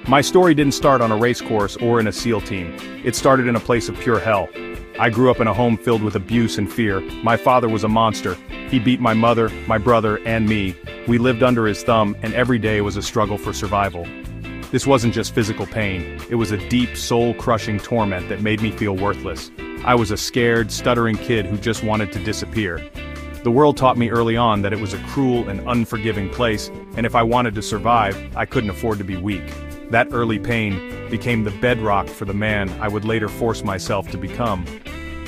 My story didn't start on a race course or in a SEAL team. It started in a place of pure hell. I grew up in a home filled with abuse and fear. My father was a monster. He beat my mother, my brother, and me. We lived under his thumb, and every day was a struggle for survival. This wasn't just physical pain. It was a deep, soul-crushing torment that made me feel worthless. I was a scared, stuttering kid who just wanted to disappear. The world taught me early on that it was a cruel and unforgiving place, and if I wanted to survive, I couldn't afford to be weak. That early pain became the bedrock for the man I would later force myself to become.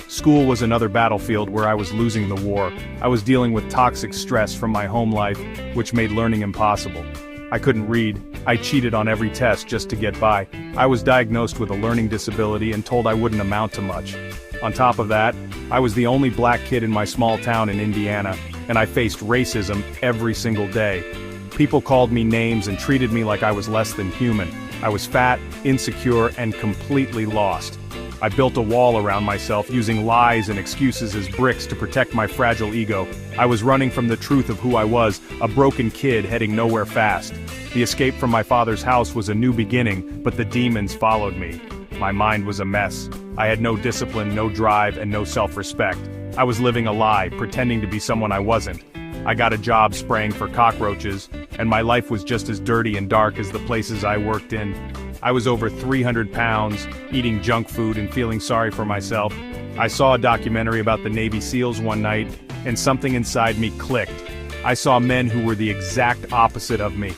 School was another battlefield where I was losing the war. I was dealing with toxic stress from my home life, which made learning impossible. I couldn't read. I cheated on every test just to get by. I was diagnosed with a learning disability and told I wouldn't amount to much. On top of that, I was the only black kid in my small town in Indiana, and I faced racism every single day. People called me names and treated me like I was less than human. I was fat, insecure, and completely lost. I built a wall around myself using lies and excuses as bricks to protect my fragile ego. I was running from the truth of who I was, a broken kid heading nowhere fast. The escape from my father's house was a new beginning, but the demons followed me. My mind was a mess. I had no discipline, no drive, and no self-respect. I was living a lie, pretending to be someone I wasn't. I got a job spraying for cockroaches, and my life was just as dirty and dark as the places I worked in. I was over 300 pounds, eating junk food and feeling sorry for myself. I saw a documentary about the Navy SEALs one night, and something inside me clicked. I saw men who were the exact opposite of me.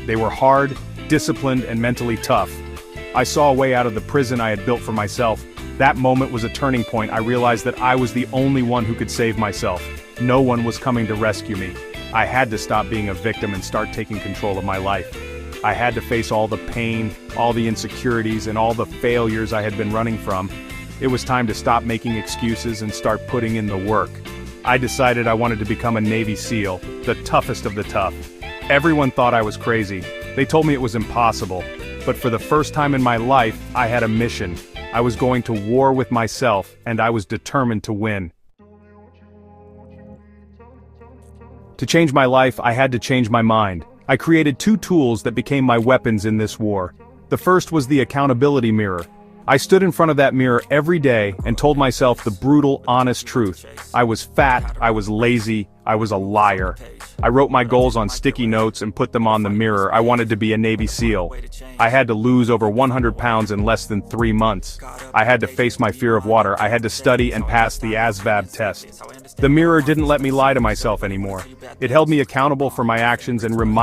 They were hard, disciplined, and mentally tough. I saw a way out of the prison I had built for myself. That moment was a turning point. I realized that I was the only one who could save myself. No one was coming to rescue me. I had to stop being a victim and start taking control of my life. I had to face all the pain, all the insecurities, and all the failures I had been running from. It was time to stop making excuses and start putting in the work. I decided I wanted to become a Navy SEAL, the toughest of the tough. Everyone thought I was crazy. They told me it was impossible. But for the first time in my life, I had a mission. I was going to war with myself, and I was determined to win. To change my life, I had to change my mind. I created two tools that became my weapons in this war. The first was the accountability mirror. I stood in front of that mirror every day and told myself the brutal, honest truth. I was fat, I was lazy, I was a liar. I wrote my goals on sticky notes and put them on the mirror. I wanted to be a Navy SEAL. I had to lose over 100 pounds in less than 3 months. I had to face my fear of water. I had to study and pass the ASVAB test. The mirror didn't let me lie to myself anymore. It held me accountable for my actions and reminded